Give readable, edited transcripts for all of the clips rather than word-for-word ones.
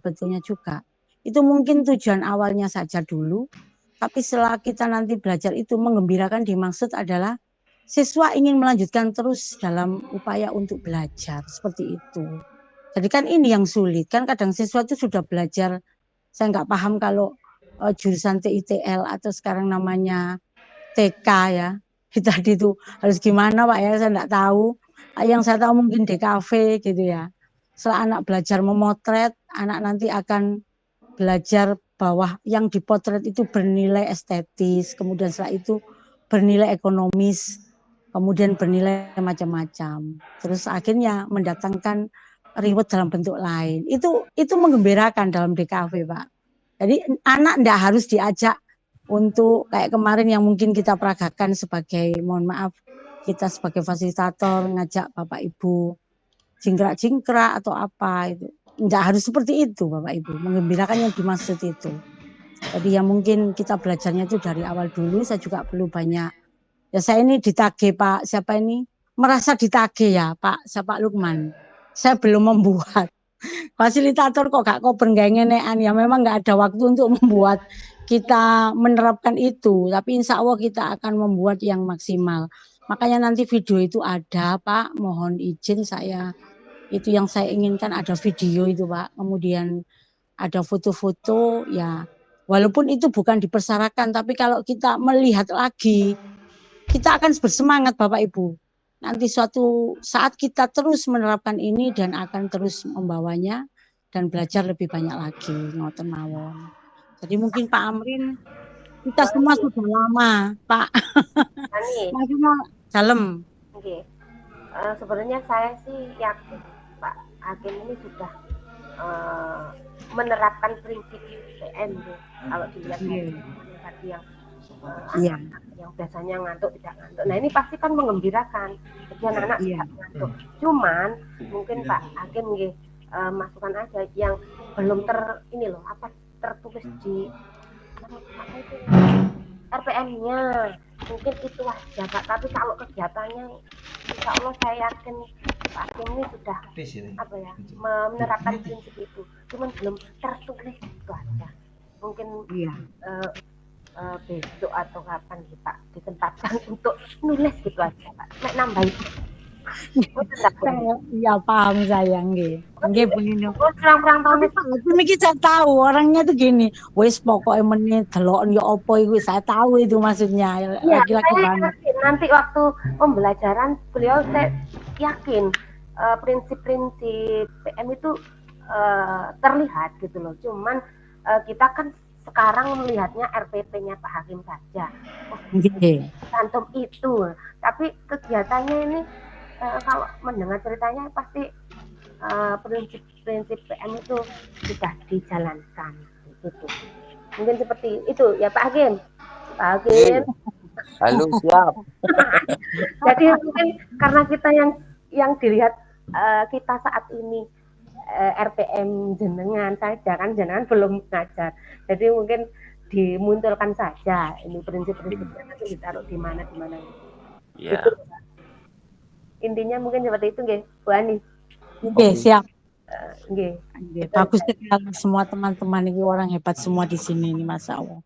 sebetulnya juga. Itu mungkin tujuan awalnya saja dulu, tapi setelah kita nanti belajar itu menggembirakan dimaksud adalah siswa ingin melanjutkan terus dalam upaya untuk belajar seperti itu. Jadi kan ini yang sulit kan kadang siswa itu sudah belajar, saya nggak paham kalau jurusan TITL atau sekarang namanya TK ya. Tadi itu harus gimana Pak ya, saya nggak tahu. Yang saya tahu mungkin DKV gitu ya. Setelah anak belajar memotret, anak nanti akan belajar bahwa yang dipotret itu bernilai estetis, kemudian setelah itu bernilai ekonomis, kemudian bernilai macam-macam. Terus akhirnya mendatangkan reward dalam bentuk lain. Itu menggembirakan dalam DKV, Pak. Jadi anak tidak harus diajak untuk kayak kemarin yang mungkin kita peragakan sebagai, mohon maaf, kita sebagai fasilitator ngajak Bapak Ibu jingkrak-jingkrak atau apa itu. Tidak harus seperti itu Bapak Ibu, menggembirakan yang dimaksud itu. Jadi yang mungkin kita belajarnya itu dari awal dulu, saya juga perlu banyak. Ya saya ini ditagih Pak, siapa ini? Merasa ditagih ya Pak, siapa Lukman. Saya belum membuat. Fasilitator kok gak kober gak ngenean ya memang gak ada waktu untuk membuat kita menerapkan itu. Tapi insya Allah kita akan membuat yang maksimal. Makanya nanti video itu ada Pak, mohon izin saya. Itu yang saya inginkan ada video itu Pak. Kemudian ada foto-foto ya. Walaupun itu bukan dipersyaratkan, tapi kalau kita melihat lagi, kita akan bersemangat Bapak Ibu. Nanti suatu saat kita terus menerapkan ini dan akan terus membawanya dan belajar lebih banyak lagi. Ngoten mawon. Jadi mungkin Pak Amrin, kita semua sudah lama, Pak. Maksudnya dalam. Okay. Sebenarnya saya sih yakin Pak Hakim ini sudah menerapkan prinsip PM kalau dilihat tadi yang yang biasanya ngantuk tidak ngantuk. Nah ini pasti kan menggembirakan jadi anak-anak tidak ngantuk. Cuman mungkin Pak Hakim masukan aja yang belum tertulis di RPM-nya mungkin itu aja Pak. Tapi kalau kegiatannya insya Allah saya yakin Pak Hakim ini sudah menerapkan prinsip itu. Cuman belum tertulis itu aja. Mungkin besok atau kapan Pak ditempatkan untuk nulis gitu aja Pak. Nambahin. Iya paham saya nggih. Nggih Bu Nino. Kurang tahun iki saya tahu orangnya tuh gini. Wis pokoknya menit delok ya apa iku saya tahu itu maksudnya. Laki-laki banget. Nanti waktu pembelajaran beliau saya yakin prinsip-prinsip PM itu terlihat gitu loh. Cuman kita kan sekarang melihatnya RPP-nya Pak Hakim saja. Cantum itu. Tapi kegiatannya ini kalau mendengar ceritanya pasti prinsip-prinsip PM itu sudah dijalankan gitu. Mungkin seperti itu ya Pak Hakim. Pak Hakim. Halo, siap. Jadi mungkin karena kita yang dilihat kita saat ini RPM jenengan saja kan jenengan belum ngajar. Jadi mungkin dimunculkan saja ini prinsip-prinsipnya nanti ditaruh di mana. Iya. Gitu. Intinya mungkin seperti itu nggih, Bu Ani. Oke, siap. Nggih. Bagus sekali semua teman-teman ini orang hebat semua di sini ini Masya Allah.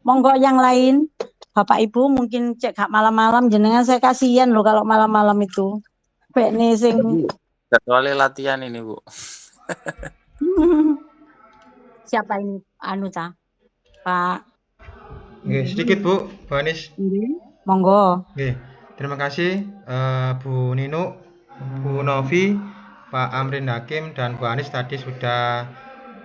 Monggo yang lain, Bapak Ibu mungkin cek gak malam-malam jenengan saya kasihan loh kalau malam-malam itu. Bekne sing jadwalnya latihan ini Bu. Siapa ini Anuta? Pak. Sedikit Bu Anis. Monggo. Terima kasih Bu Nino, Bu Novi, Pak Amrin Hakim dan Bu Anis tadi sudah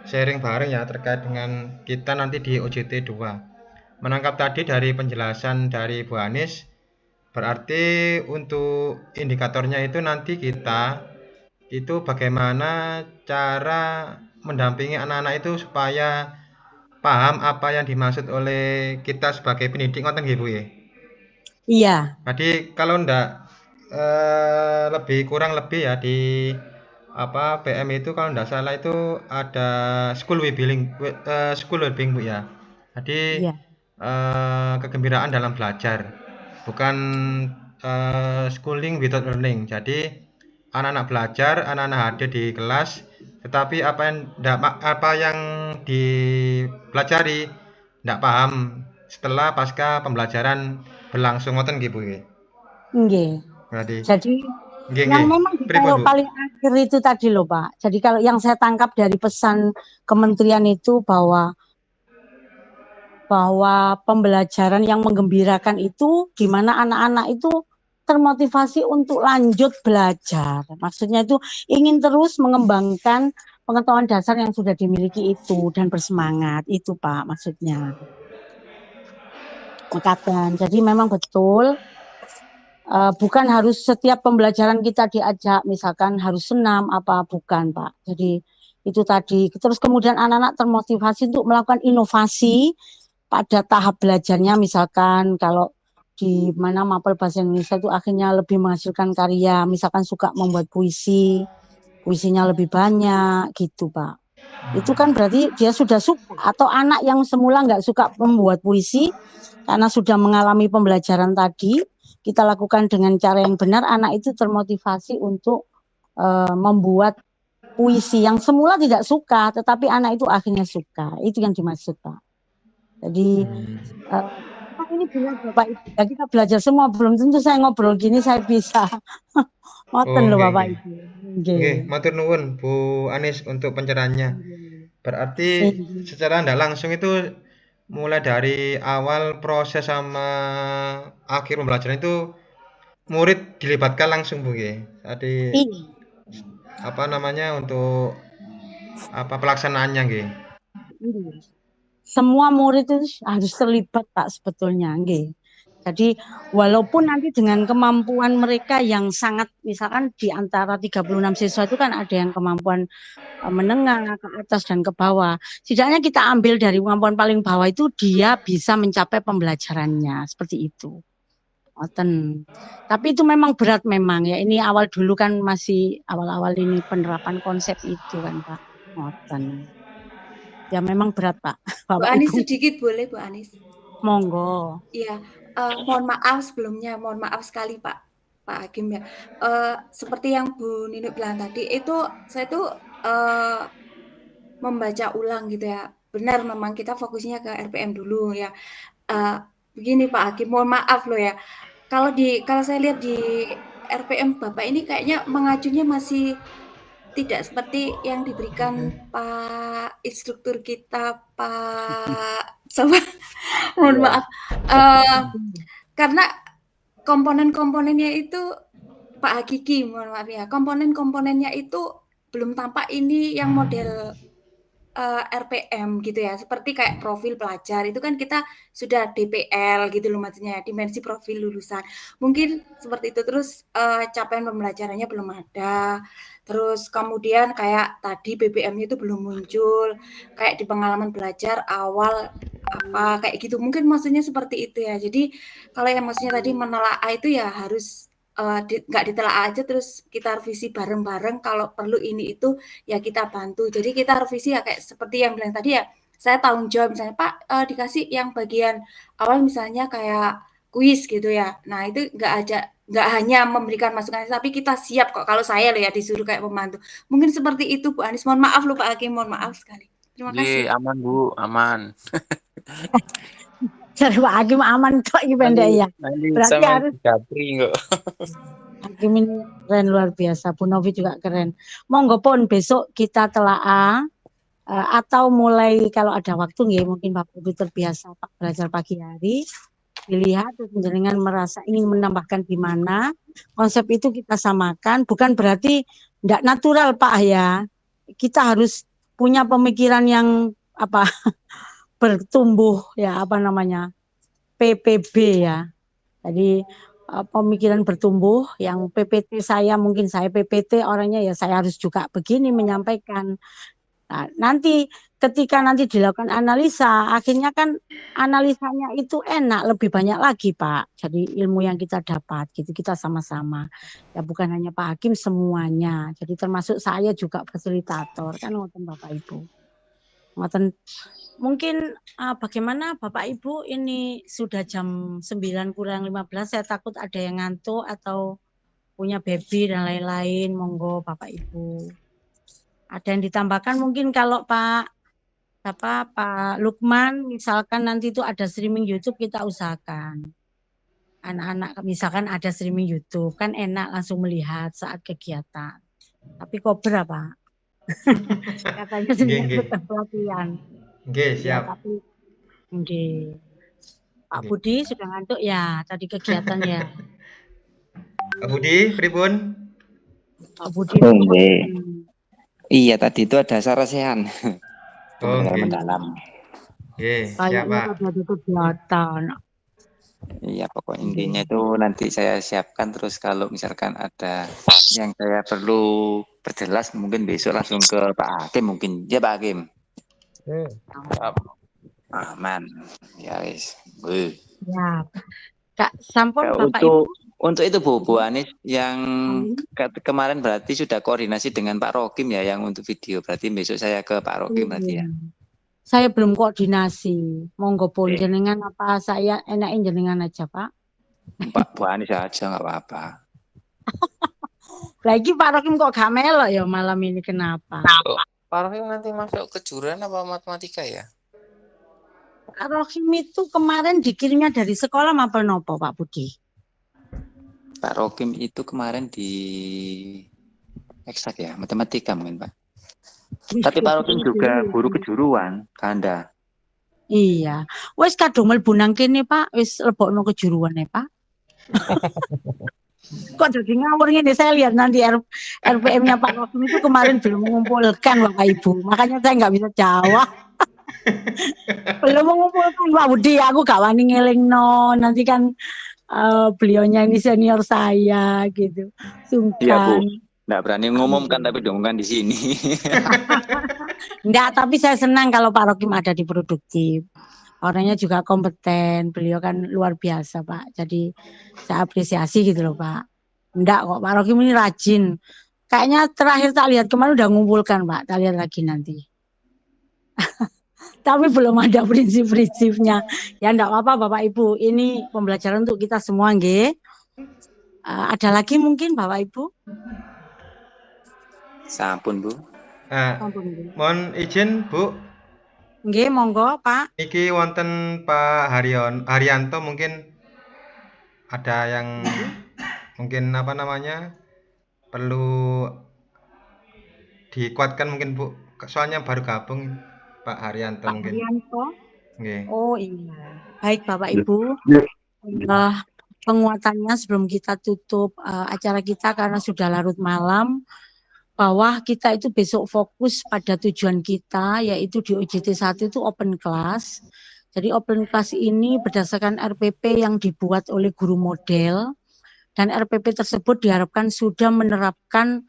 sharing bareng ya terkait dengan kita nanti di OJT 2. Menangkap tadi dari penjelasan dari Bu Anis, berarti untuk indikatornya itu nanti kita itu bagaimana cara mendampingi anak-anak itu supaya paham apa yang dimaksud oleh kita sebagai pendidik, ngoten nggih Bu ya? Iya. Jadi kalau ndak kurang lebih ya di PM itu kalau ndak salah itu ada school wellbeing Bu ya. Jadi kegembiraan dalam belajar, bukan schooling without learning. Jadi anak-anak belajar, anak-anak hadir di kelas, tetapi apa yang dipelajari ndak paham setelah pasca pembelajaran berlangsung ngoten nggih Bu nggih. Nggih. Berarti Jadi nggih yang nggih. memang Pripun detail Bu? paling akhir itu tadi loh Pak. Jadi kalau yang saya tangkap dari pesan kementerian itu bahwa pembelajaran yang menggembirakan itu di mana anak-anak itu termotivasi untuk lanjut belajar. Maksudnya itu ingin terus mengembangkan pengetahuan dasar yang sudah dimiliki itu dan bersemangat. Itu Pak maksudnya. Mengatakan. Jadi memang betul bukan harus setiap pembelajaran kita diajak misalkan harus senam apa bukan Pak. Jadi itu tadi. Terus kemudian anak-anak termotivasi untuk melakukan inovasi pada tahap belajarnya misalkan kalau di mana mapel bahasa Indonesia itu akhirnya lebih menghasilkan karya misalkan suka membuat puisinya lebih banyak gitu Pak. Itu kan berarti dia sudah suka atau anak yang semula nggak suka membuat puisi karena sudah mengalami pembelajaran tadi kita lakukan dengan cara yang benar anak itu termotivasi untuk membuat puisi yang semula tidak suka tetapi anak itu akhirnya suka itu yang dimaksud Pak. Jadi ini benar Bapak Ibu. Ya, kita belajar semua belum tentu saya ngobrol gini saya bisa. Oh Ngoten loh nggih Bapak nggih. Ibu. Nggih, Nggih. matur nuwun Bu Anis untuk pencerahannya. Berarti Nggih. secara tidak langsung itu mulai dari awal proses sama akhir pembelajaran itu murid dilibatkan langsung Bu nggih. Tadi Iya. apa namanya untuk apa pelaksanaannya nggih. Iya. Semua murid itu harus terlibat Pak sebetulnya, nggih. Jadi walaupun nanti dengan kemampuan mereka yang sangat misalkan di antara 36 siswa itu kan ada yang kemampuan menengah ke atas dan ke bawah. Setidaknya kita ambil dari kemampuan paling bawah itu dia bisa mencapai pembelajarannya seperti itu. Ngoten. Tapi itu memang berat memang ya. Ini awal dulu kan masih awal-awal ini penerapan konsep itu kan Pak. Ngoten. Ya memang berat Pak, Bu Bapak Anis Ibu. sedikit boleh Bu Anis? Monggo. Iya, mohon maaf sebelumnya, mohon maaf sekali Pak Hakim ya. Seperti yang Bu Nino bilang tadi, itu saya tuh membaca ulang gitu ya. Benar memang kita fokusnya ke RPM dulu ya. Begini Pak Hakim, mohon maaf loh ya. Kalau saya lihat di RPM Bapak ini kayaknya mengajunya masih tidak seperti yang diberikan Pak instruktur kita, Pak sama mohon Iya. maaf, karena komponen-komponennya itu Pak Hakiki, mohon maaf ya, komponen-komponennya itu belum tampak ini yang model RPM gitu ya, seperti kayak profil pelajar itu kan kita sudah DPL gitu loh maksudnya, dimensi profil lulusan. Mungkin seperti itu, terus capaian pembelajarannya belum ada, terus kemudian kayak tadi BBM-nya itu belum muncul, kayak di pengalaman belajar awal apa kayak gitu, mungkin maksudnya seperti itu ya. Jadi kalau yang maksudnya tadi menelaah itu ya harus nggak ditelaah aja terus kita revisi bareng-bareng, kalau perlu ini itu ya kita bantu. Jadi kita revisi ya kayak seperti yang bilang tadi ya, saya tanggung jawab misalnya Pak dikasih yang bagian awal misalnya kayak kuis gitu ya. Nah itu nggak hanya memberikan masukan, tapi kita siap kok kalau saya loh ya disuruh kayak pembantu. Mungkin seperti itu Bu Anis. Mohon maaf loh Pak Hakim, mohon maaf sekali. Terima kasih. Iya, aman Bu, aman. Jadi Pak Hakim aman kok ini pendek ya. Nanti Berarti sama harus Japri kok. Hakim ini keren luar biasa. Bu Novi juga keren. Monggo pun besok kita telaah atau mulai kalau ada waktu nggih mungkin Bapak Ibu terbiasa Pak belajar pagi hari dilihat dengan merasa ingin menambahkan di mana konsep itu kita samakan, bukan berarti tidak natural Pak ya. Kita harus punya pemikiran yang apa bertumbuh ya apa namanya PPB ya. Jadi pemikiran bertumbuh yang PPT saya mungkin saya PPT orangnya ya saya harus juga begini menyampaikan. Nah, nanti ketika nanti dilakukan analisa, akhirnya kan analisanya itu enak, lebih banyak lagi Pak. Jadi ilmu yang kita dapat, gitu kita sama-sama. Ya bukan hanya Pak Hakim semuanya. Jadi termasuk saya juga fasilitator kan ngoten Bapak Ibu. Ngoten. Mungkin bagaimana Bapak Ibu ini sudah jam 9 kurang 15, saya takut ada yang ngantuk atau punya baby dan lain-lain. Monggo Bapak Ibu. Ada yang ditambahkan mungkin kalau Pak Lukman, misalkan nanti itu ada streaming YouTube, kita usahakan. Anak-anak misalkan ada streaming YouTube, kan enak langsung melihat saat kegiatan. Tapi kober Pak. Katanya sendiri Nggih. tetap pelatihan. Nggih, Ya, siap. tapi nggih. Pak Nggih. Budi sudah ngantuk ya tadi kegiatan ya. Pak Budi, pripun? Pak Budi Oh, itu nggih. iya, tadi itu ada sarasehan. Oh, Benar nggih. mendalam. Nggih, siap, kayaknya Pak. tadi ada kegiatan. Iya, pokoknya intinya itu nanti saya siapkan, terus kalau misalkan ada yang saya perlu perjelas mungkin besok langsung ke Pak Hakim mungkin. Ya Pak Hakim. Aman. Ya wis. Wih. Ya, Kak Sampun Ya, Bapak Ibu. untuk itu Bu Anis yang kemarin berarti sudah koordinasi dengan Pak Rokim ya yang untuk video. Berarti besok saya ke Pak Rokim berarti ya. Saya belum koordinasi. Monggo pun jenengan apa saya enakin jenengan aja Pak. Pak Bu Anis aja nggak apa-apa. Lagi Pak Rokim kok gak melok ya malam ini kenapa? Pak Rohim nanti masuk kejuruan apa matematika ya? Pak Rokim itu kemarin dikirimnya dari sekolah apa nopo Pak Budi? Pak Rokim itu kemarin di eksak ya, matematika mungkin Pak. Tapi Pak Rokim juga guru kejuruan, Kanda. Iya. Wes kadung mlebu nang kene Pak, wis lebokno kejuruan ya Pak. Kok jadi ngawur ngene, saya lihat nanti RPM-nya Pak Rokim itu kemarin belum mengumpulkan Bapak Ibu. Makanya saya nggak bisa jawab. Belum mengumpulkan Pak Budi, aku gak wani ngelingno. Nanti kan beliaunya ini senior saya gitu. Sungkan. Iya Bu, nggak berani ngumumkan tapi diumumkan di sini. Enggak, tapi saya senang kalau Pak Rokim ada di Produktif. Orangnya juga kompeten, beliau kan luar biasa Pak. Jadi saya apresiasi gitu loh Pak. Enggak kok, Pak Rokim ini rajin. Kayaknya terakhir tak lihat kemarin udah ngumpulkan Pak, tak lihat lagi nanti. Tapi belum ada prinsip-prinsipnya. Ya enggak apa-apa Bapak Ibu, ini pembelajaran untuk kita semua nggih. Ada lagi mungkin Bapak Ibu? Sampun Bu. Mohon izin Bu. Nggih, monggo Pak. Iki wonten Pak Haryanto mungkin ada yang mungkin apa namanya perlu dikuatkan mungkin Bu. Soalnya baru gabung Pak Haryanto mungkin. Haryanto. Nggih. Oh iya. Baik Bapak Ibu. Penguatannya sebelum kita tutup acara kita karena sudah larut malam, bahwa kita itu besok fokus pada tujuan kita, yaitu di OJT 1 itu open class. Jadi open class ini berdasarkan RPP yang dibuat oleh guru model, dan RPP tersebut diharapkan sudah menerapkan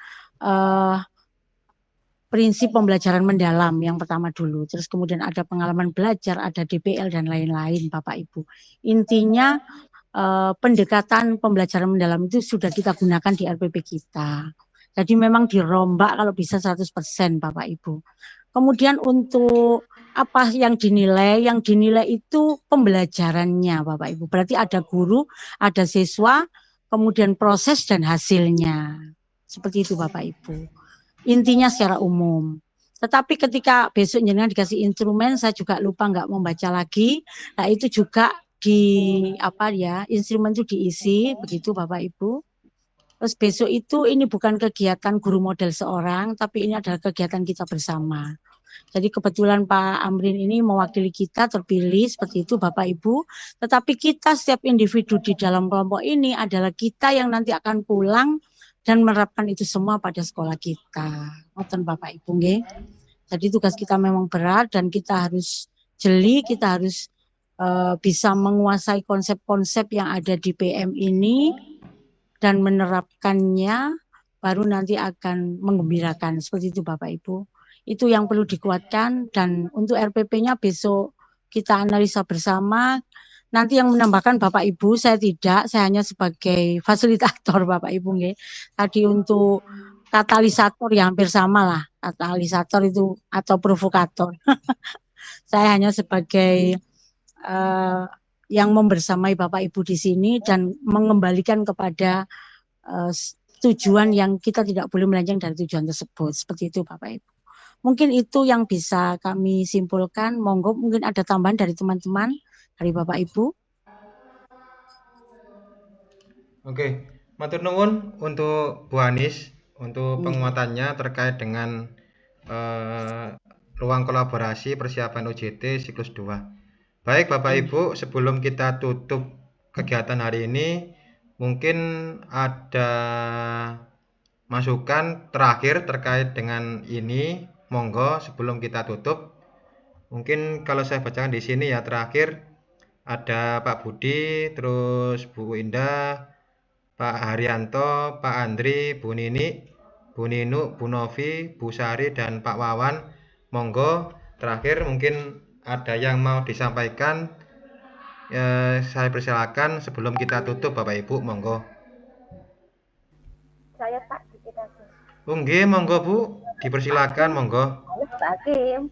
prinsip pembelajaran mendalam yang pertama dulu. Terus kemudian ada pengalaman belajar, ada DPL dan lain-lain Bapak Ibu. Intinya pendekatan pembelajaran mendalam itu sudah kita gunakan di RPP kita. Jadi memang dirombak kalau bisa 100% Bapak Ibu. Kemudian untuk apa yang dinilai? Yang dinilai itu pembelajarannya Bapak Ibu. Berarti ada guru, ada siswa, kemudian proses dan hasilnya. Seperti itu Bapak Ibu. Intinya secara umum. Tetapi ketika besok jenengan dikasih instrumen, saya juga lupa nggak membaca lagi. Nah itu juga instrumen itu diisi, begitu Bapak Ibu. Terus besok itu ini bukan kegiatan guru model seorang, tapi ini adalah kegiatan kita bersama. Jadi kebetulan Pak Amrin ini mewakili kita terpilih seperti itu Bapak Ibu. Tetapi kita setiap individu di dalam kelompok ini adalah kita yang nanti akan pulang dan menerapkan itu semua pada sekolah kita. Ngoten Bapak Ibu nggih. Jadi tugas kita memang berat dan kita harus jeli, kita harus bisa menguasai konsep-konsep yang ada di PM ini dan menerapkannya, baru nanti akan menggembirakan. Seperti itu Bapak Ibu. Itu yang perlu dikuatkan, dan untuk RPP-nya besok kita analisa bersama. Nanti yang menambahkan Bapak Ibu, saya tidak, saya hanya sebagai fasilitator Bapak Ibu nggih. Tadi untuk katalisator ya hampir sama lah, katalisator itu atau provokator. Saya hanya sebagai yang membersamai Bapak Ibu di sini dan mengembalikan kepada tujuan yang kita tidak boleh melenceng dari tujuan tersebut. Seperti itu Bapak Ibu. Mungkin itu yang bisa kami simpulkan. Monggo mungkin ada tambahan dari teman-teman, dari Bapak Ibu. Oke, matur nuwun untuk Bu Anis untuk penguatannya terkait dengan ruang kolaborasi persiapan UJT siklus 2. Baik Bapak Ibu, sebelum kita tutup kegiatan hari ini, mungkin ada masukan terakhir terkait dengan ini. Monggo sebelum kita tutup. Mungkin kalau saya bacakan di sini ya terakhir ada Pak Budi, terus Bu Indah, Pak Haryanto, Pak Andri, Bu Nini, Bu Ninu, Bu Novi, Bu Sari, dan Pak Wawan. Monggo terakhir mungkin ada yang mau disampaikan. Saya persilakan sebelum kita tutup Bapak Ibu, monggo. Saya Pak dikit aja. Nggih, monggo Bu, dipersilakan monggo. Halo Pak Hakim.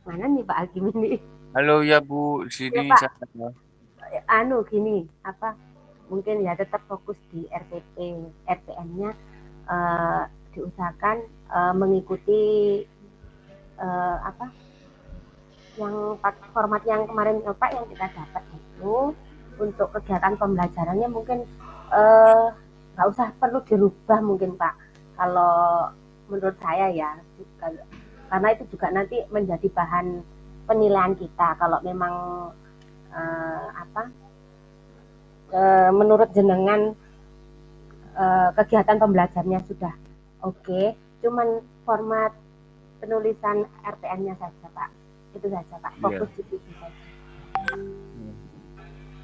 Mana nih Pak Hakim ini? Halo ya Bu, sini Ya, Pak. saya. Gini, mungkin ya tetap fokus di RTP, RPM-nya diusahakan mengikuti yang format yang kemarin Pak yang kita dapat itu untuk kegiatan pembelajarannya mungkin nggak usah perlu dirubah mungkin Pak. Kalau menurut saya ya, karena itu juga nanti menjadi bahan penilaian kita. Kalau memang menurut jenengan kegiatan pembelajarannya sudah oke, cuman format penulisan RPM-nya saja Pak. Itu saja Pak, fokus di situ saja.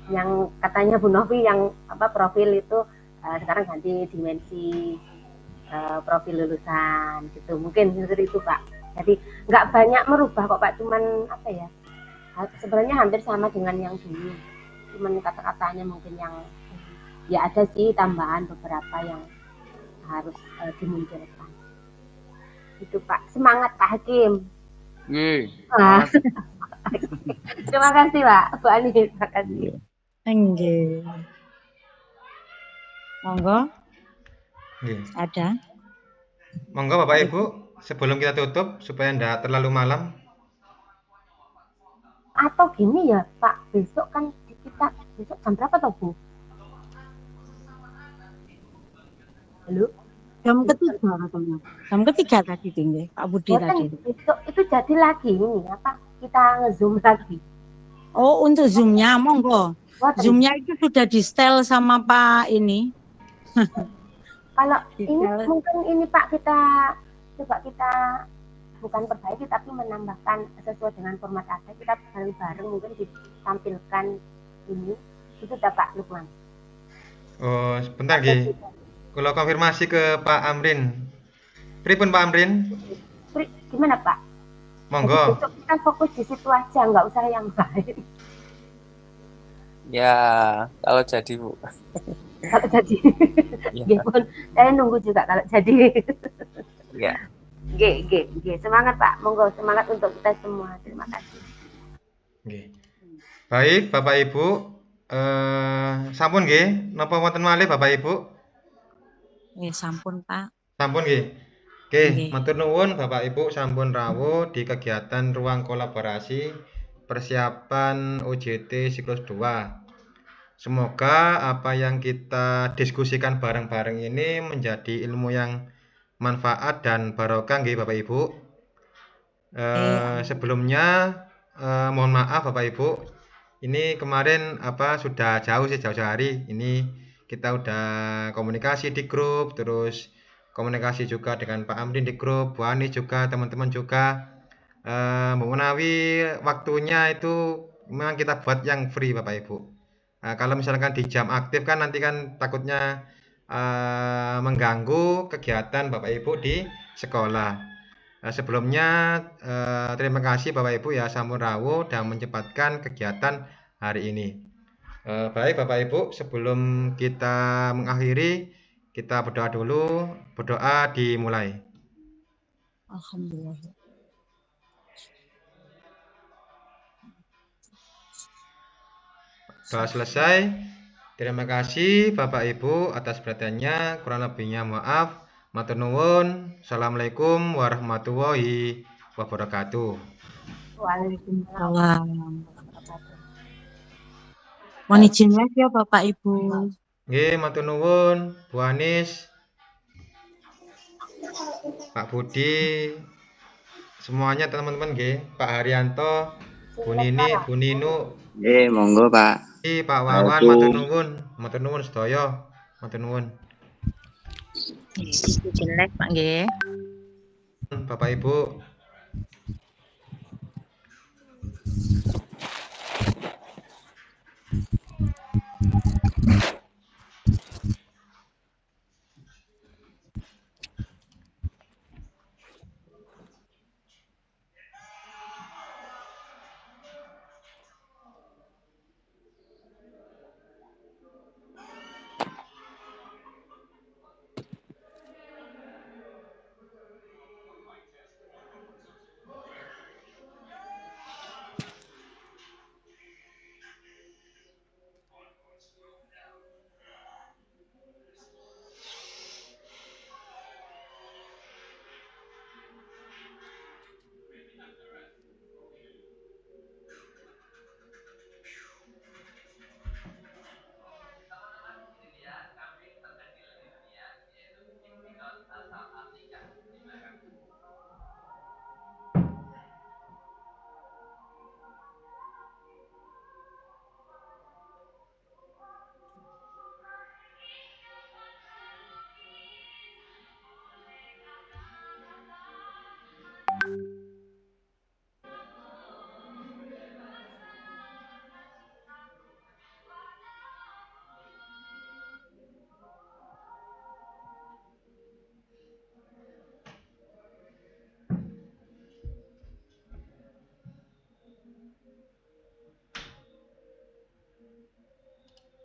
Yang katanya Bu Novi yang profil itu sekarang ganti dimensi profil lulusan gitu, mungkin seperti itu Pak. Jadi nggak banyak merubah kok Pak, cuman sebenarnya hampir sama dengan yang dulu, cuman kata-katanya mungkin yang ya ada sih tambahan beberapa yang harus dimunculkan. Itu Pak, semangat Pak Hakim. Terima kasih Pak, Bu Ani, terima kasih. Nggih. Monggo. Ada. Monggo Bapak Ibu, sebelum kita tutup supaya tidak terlalu malam. Atau gini ya Pak, besok kan kita besok jam berapa toh Bu? Halo? Jam ketiga katanya. Jam ketiga tadi tinggi Pak Budi tadi. Besok itu jadi lagi ini kita nge-zoom lagi. Oh, untuk zoom-nya monggo. Zoom-nya itu sudah di-setel sama Pak ini. Kalau ini mungkin ini Pak kita bukan perbaiki tapi menambahkan sesuai dengan format ada, kita bareng-bareng mungkin ditampilkan ini. Itu udah Pak Lukman. Oh, sebentar Gi. Kalau konfirmasi ke Pak Amrin. Pripun Pak Amrin? Gimana Pak? Monggo. Besok kita fokus di situ aja, nggak usah yang lain. Ya, kalau jadi Bu. Kalau jadi. Ya. Saya nunggu juga kalau jadi. Ya. G. Semangat Pak, monggo semangat untuk kita semua. Terima kasih. G. Baik Bapak Ibu, sampun nggih, napa wonten malih Bapak Ibu? Nggih, sampun Pak. Sampun nggih. Oke, matur nuwun Bapak Ibu sampun rawuh di kegiatan ruang kolaborasi persiapan UJT siklus 2. Semoga apa yang kita diskusikan bareng-bareng ini menjadi ilmu yang manfaat dan barokah nggih Bapak Ibu. Sebelumnya mohon maaf Bapak Ibu, ini kemarin sudah jauh hari. Ini kita udah komunikasi di grup, terus komunikasi juga dengan Pak Amrin di grup, Bu Ani juga, teman-teman juga. Memenawi waktunya itu memang kita buat yang free Bapak Ibu. Kalau misalkan di jam aktif kan nanti kan takutnya mengganggu kegiatan Bapak Ibu di sekolah. Sebelumnya terima kasih Bapak Ibu ya sampun rawuh dan mencepatkan kegiatan hari ini. Baik Bapak Ibu, sebelum kita mengakhiri, kita berdoa dulu. Berdoa dimulai. Alhamdulillah. Doa selesai. Terima kasih Bapak Ibu atas perhatiannya. Kurang lebihnya maaf. Matur nuwun. Assalamualaikum warahmatullahi wabarakatuh. Waalaikumsalam. Mohon izin live ya Bapak Ibu. Nggih, matur nuwun Bu Anis, Pak Budi, semuanya teman-teman nggih, Pak Haryanto, Bu Nini, Bu Ninu, Monggo Pak. Pak Wawan, matur nuwun sedaya. Matur nuwun. Izin live Pak nggih. Bapak Ibu.